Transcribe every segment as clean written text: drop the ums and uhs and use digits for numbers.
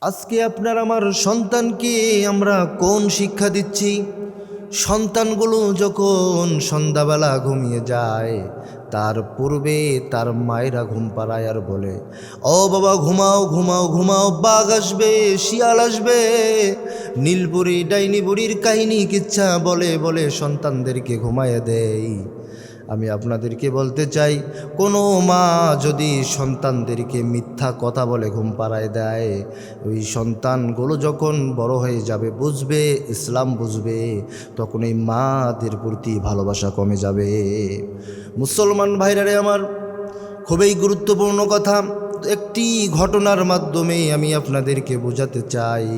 আজকে আপনার আমার সন্তানকে আমরা কোন শিক্ষা দিচ্ছি? সন্তানগুলো যখন সন্ধ্যাবেলা ঘুমিয়ে যায়, তার পূর্বে তার মায়েরা ঘুম পাড়ায় আর বলে, ও বাবা ঘুমাও ঘুমাও ঘুমাও, বাঘ আসবে, শিয়াল আসবে, নীলপুরি ডাইনি বুড়ির কাহিনী কিচ্ছা বলে বলে সন্তানদেরকে ঘুমায়ে দেয়। আমি আপনাদেরকে বলতে চাই, কোনো মা যদি সন্তানদেরকে মিথ্যা কথা বলে ঘুম পাড়ায় দেয়, ওই সন্তানগুলো যখন বড় হয়ে যাবে, বুঝবে, ইসলাম বুঝবে, তখন এই মাদের প্রতি ভালোবাসা কমে যাবে। মুসলমান ভাইরারে আমার, খুবই গুরুত্বপূর্ণ কথা একটি ঘটনার মাধ্যমে আমি আপনাদেরকে বোঝাতে চাই।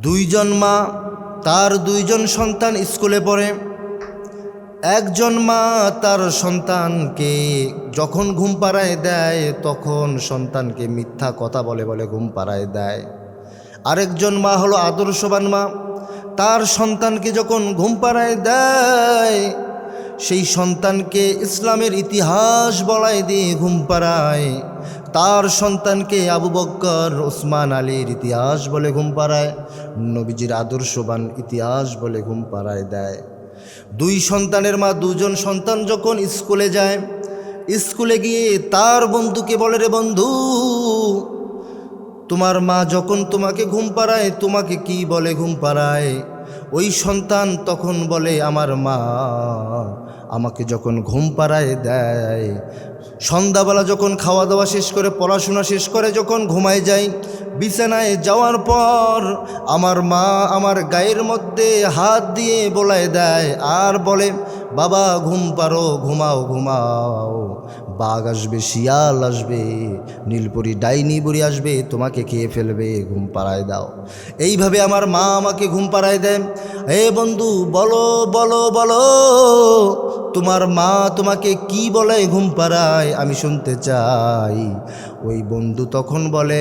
দুইজন মা, তার দুইজন সন্তান স্কুলে পড়ে। একজন মা তার সন্তানকে যখন ঘুম পাড়ায় দেয়, তখন সন্তানকে মিথ্যা কথা বলে বলে ঘুম পাড়ায় দেয়। আরেকজন মা হলো আদর্শবান মা, তার সন্তানকে যখন ঘুম পাড়ায় দেয়, সেই সন্তানকে ইসলামের ইতিহাস বলায় দিয়ে ঘুম পাড়ায়। তার সন্তানকে আবু বকর, ওসমান আলীর ইতিহাস বলে ঘুম পাড়ায়, নবীজির আদর্শবান ইতিহাস বলে ঘুম পাড়ায় দেয়। দুই সন্তানের মা, দুজন সন্তান যখন স্কুলে যায়, স্কুলে গিয়ে তার বন্ধুকে বলে, রে বন্ধু, তোমার মা যখন তোমাকে ঘুম পাড়ায়, তোমাকে কি বলে ঘুম পাড়ায়? ওই সন্তান তখন বলে, আমার মা আমাকে যখন ঘুম পাড়ায় দেয়, সন্ধ্যাবেলা যখন খাওয়া দাওয়া শেষ করে, পড়াশোনা শেষ করে যখন ঘুমায় যাই, বিছানায় যাওয়ার পর আমার মা আমার গায়ের মধ্যে হাত দিয়ে বোলায় দেয় আর বলে, বাবা ঘুম পাড়ো, ঘুমাও ঘুমাও, বাঘ আসবে, শিয়াল আসবে, নীলপরি ডাইনি বুড়ি আসবে, তোমাকে খেয়ে ফেলবে, ঘুম পাড়ায় দাও। এইভাবে আমার মা আমাকে ঘুম পাড়ায় দেয়। হে বন্ধু, বলো বলো বলো, তোমার মা তোমাকে কি বলে ঘুম পাড়ায়? আমি শুনতে চাই। ওই বন্ধু তখন বলে,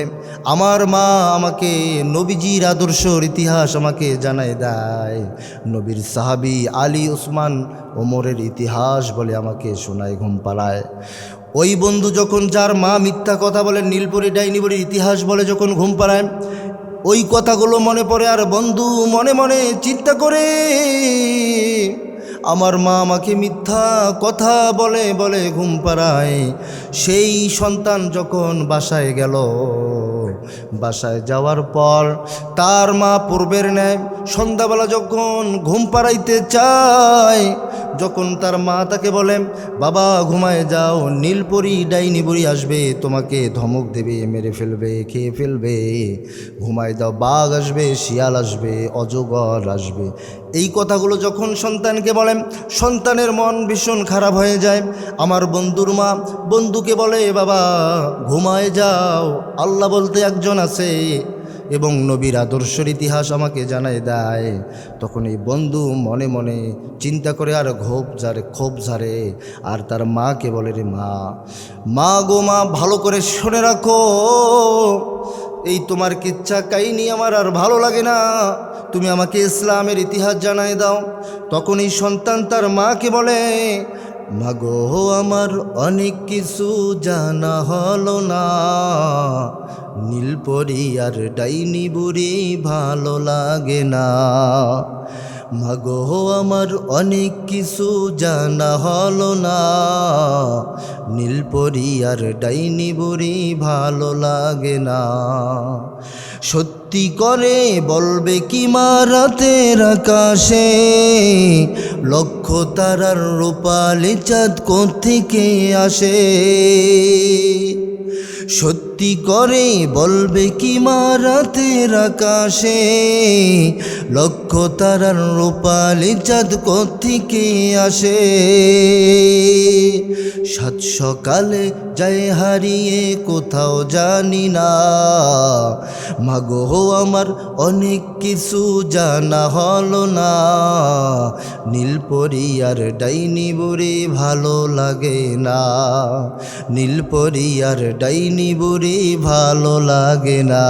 আমার মা আমাকে নবীজির আদর্শর ইতিহাস আমাকে জানায় দেয়, নবীর সাহাবী আলী, ওসমান, ওমরের ইতিহাস বলে আমাকে শোনায় ঘুম পাড়ায়। ওই বন্ধু যখন, যার মা মিথ্যা কথা বলে, নীলপরি ডাইনি বুড়ির ইতিহাস বলে যখন ঘুম পাড়ায়, ওই কথাগুলো মনে পড়ে আর বন্ধু মনে মনে চিন্তা করে, আমার মা আমাকে মিথ্যা কথা বলে বলে ঘুম পাড়ায়। সেই সন্তান যখন বাসায় গেল, বাসায় যাওয়ার পর তার মা পূর্বের ন্যায় সন্ধ্যাবেলা যখন ঘুম পাড়াইতে চায়, যখন তার মা তাকে বলে, বাবা ঘুমায় যাও, নীলপরি ডাইনি বুড়ি আসবে, তোমাকে ধমক দেবে, মেরে ফেলবে, খেয়ে ফেলবে, ঘুমায় দাও, বাঘ আসবে, শিয়াল আসবে, অজগর আসবে, এই কথাগুলো যখন সন্তানকে বলেন, সন্তানের মন ভীষণ খারাপ হয়ে যায়। আমার বন্ধুর মা বন্ধুকে বলে, বাবা ঘুমায় যাও, আল্লাহ বলতে একজন আছে এবং নবীর আদর্শের ইতিহাস আমাকে জানায় দেয়। তখন এই বন্ধু মনে মনে চিন্তা করে আর ক্ষোভ ঝাড়ে আর তার মাকে বলে, রে মা, মা গো মা, ভালো করে শুনে রাখো, এই তোমার কিচ্ছা কাহিনী আমার আর ভালো লাগে না, তুমি আমাকে ইসলামের ইতিহাস জানায় দাও। তখন এই সন্তান তার মাকে বলে, মাগো আমার অনেক কিছু জানা হলো না, নীলপরি আর ডাইনি বুড়ি ভালো লাগে না, মাগো আমার অনেক কিছু জানা হলো না, নীলপরি আর ডাইনি বুড়ি ভালো লাগে না। সত্যি করে বলবে কি মা, রাতের আকাশে লক্ষ তারার রূপালি চাঁদ কোত্থেকে আসে? সত্যি করে বলবে কি মা, রাতের আকাশে লক্ষ তারার রূপালি চাঁদ কোত্থেকে আসে? সাত সকালে যায় হারিয়ে কোথাও জানি না, মাগো আমার অনেক কিছু জানা হলো না, নীলপরি আর ডাইনি বুড়ি ভালো লাগে না, নীলপরি আর ডাইনি বুড়ি ভালো লাগে না।